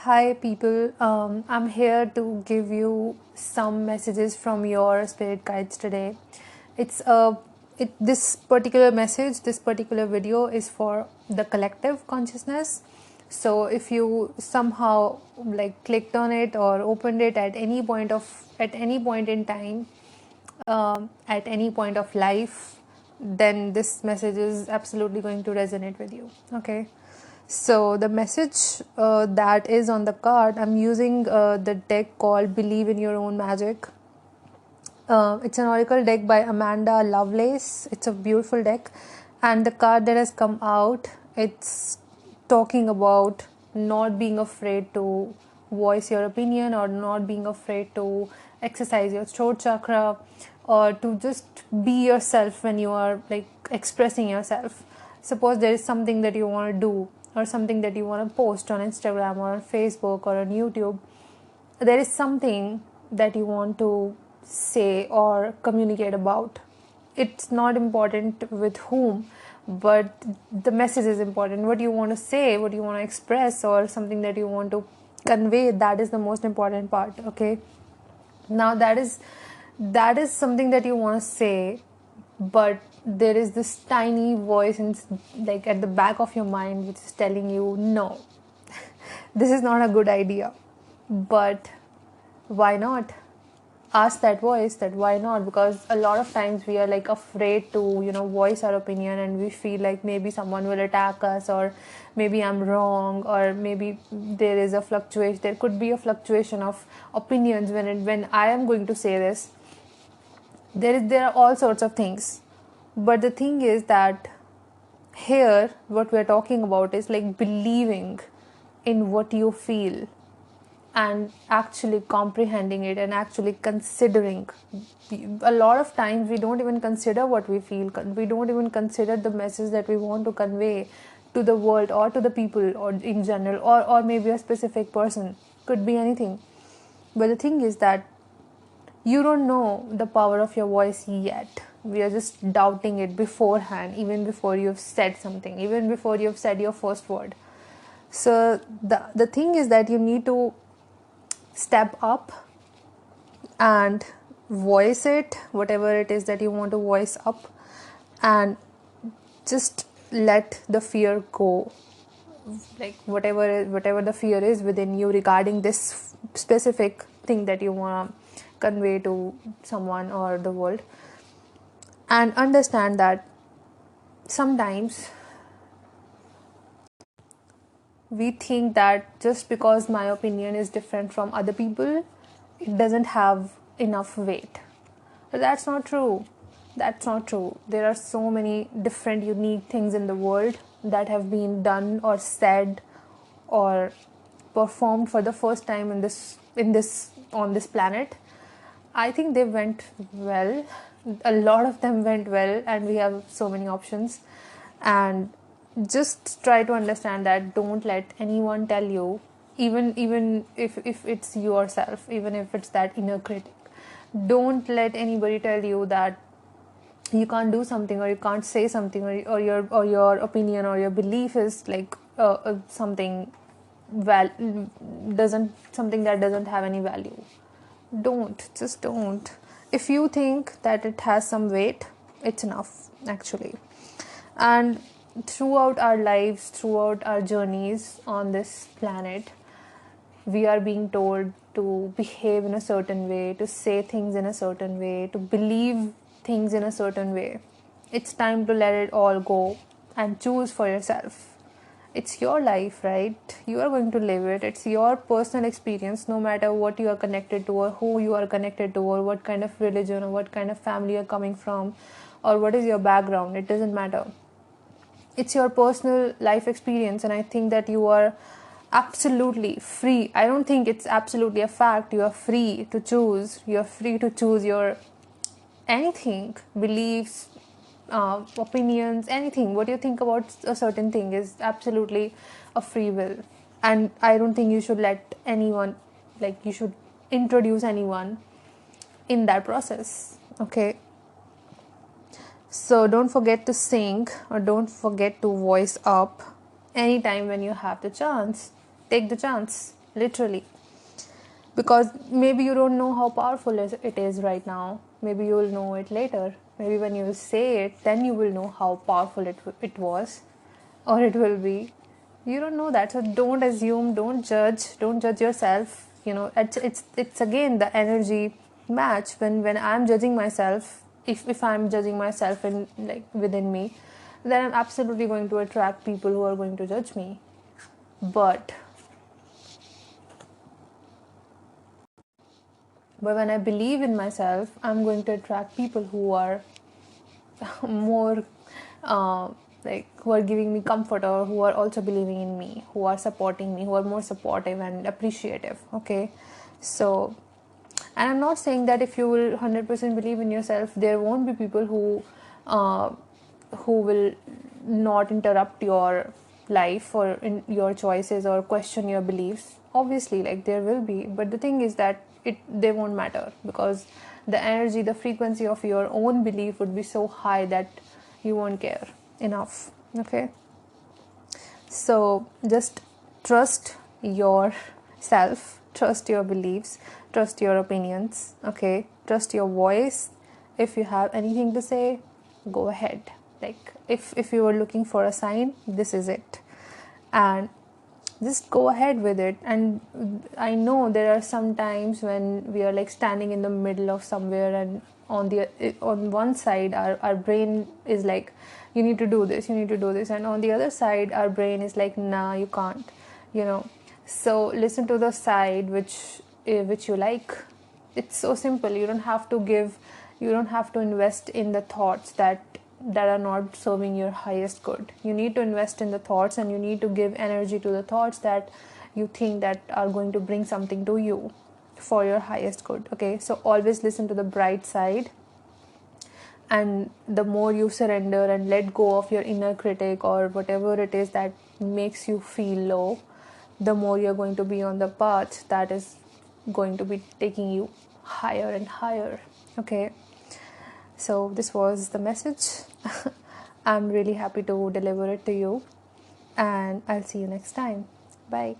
Hi, people. I'm here to give you some messages from your spirit guides today. It's a this particular message, this particular video is for the collective consciousness. So if you somehow like clicked on it or opened it at any point in time, at any point of life, then this message is absolutely going to resonate with you. Okay. So the message that is on the card, I'm using the deck called Believe in Your Own Magic. It's an oracle deck by Amanda Lovelace. It's a beautiful deck, and the card that has come out, it's talking about not being afraid to voice your opinion, or not being afraid to exercise your throat chakra, or to just be yourself when you are like expressing yourself. Suppose there is something that you want to do, or something that you want to post on Instagram or on Facebook or on YouTube. There is something that you want to say or communicate about. It's not important with whom, but the message is important. What you want to say, what you want to express, or something that you want to convey, that is the most important part. Okay. Now that is something that you want to say, but there is this tiny voice like at the back of your mind which is telling you no, this is not a good idea. But why not? Ask that voice that why not, because a lot of times we are like afraid to voice our opinion, and we feel like maybe someone will attack us, or maybe I'm wrong, or maybe there could be a fluctuation of opinions when I am going to say this. There are all sorts of things, but the thing is that here what we're talking about is like believing in what you feel, and actually comprehending it, and actually considering. A lot of times we don't even consider what we feel, we don't even consider the message that we want to convey to the world, or to the people, or in general, or maybe a specific person, could be anything. But the thing is that you don't know the power of your voice yet. We are just doubting it beforehand, even before you've said something, even before you've said your first word. So the thing is that you need to step up and voice it, whatever it is that you want to voice up, and just let the fear go. Like whatever the fear is within you regarding this specific thing that you want to convey to someone or the world, and understand that sometimes we think that just because my opinion is different from other people, it doesn't have enough weight. But that's not true. That's not true. There are so many different unique things in the world that have been done or said or performed for the first time in this on this planet. I think they went well. A lot of them went well, and we have so many options. And just try to understand that don't let anyone tell you, even if it's yourself, even if it's that inner critic, don't let anybody tell you that you can't do something, or you can't say something, or your opinion or your belief is like something doesn't something that doesn't have any value. Don't. If you think that it has some weight, it's enough, actually. And throughout our lives, throughout our journeys on this planet, we are being told to behave in a certain way, to say things in a certain way, to believe things in a certain way. It's time to let it all go and choose for yourself. It's your life, right? You are going to live it. It's your personal experience, no matter what you are connected to, or who you are connected to, or what kind of religion, or what kind of family you're coming from, or what is your background. It doesn't matter. It's your personal life experience, and I think that you are absolutely free. I don't think it's absolutely a fact. You are free to choose. You're free to choose your anything, beliefs, opinions, anything. What you think about a certain thing is absolutely a free will. And I don't think you should let anyone, like, you should introduce anyone in that process. Okay. So don't forget to sing, or don't forget to voice up anytime when you have the chance. Take the chance. literally. Because maybe you don't know how powerful it is right now. Maybe you will know it later. Maybe when you say it, then you will know how powerful it was, or it will be. You don't know that, so don't assume, don't judge yourself. It's again the energy match. When I'm judging myself, if I'm judging myself in, like, within me, then I'm absolutely going to attract people who are going to judge me. But when I believe in myself, I'm going to attract people who are more, uh, who are giving me comfort, or who are also believing in me, who are supporting me, who are more supportive and appreciative. Okay, so, and I'm not saying that if you will 100% believe in yourself, there won't be people uh, who will not interrupt your life or in your choices or question your beliefs. Obviously, like, there will be, but the thing is that they won't matter, because the energy, the frequency of your own belief would be so high that you won't care enough. Okay, so just trust yourself, trust your beliefs, trust your opinions. Okay, trust your voice. If you have anything to say, go ahead. Like, if you were looking for a sign, this is it. And just go ahead with it. And I know there are some times when we are like standing in the middle of somewhere, and on one side our brain is like, you need to do this, you need to do this, and on the other side our brain is like, nah, you can't, you know. So listen to the side which you like. It's so simple. You don't have to invest in the thoughts that are not serving your highest good. You need to invest in the thoughts, and you need to give energy to the thoughts that you think that are going to bring something to you for your highest good. Okay, so always listen to the bright side. And the more you surrender and let go of your inner critic or whatever it is that makes you feel low, the more you're going to be on the path that is going to be taking you higher and higher. Okay, so this was the message. I'm really happy to deliver it to you, and I'll see you next time. Bye.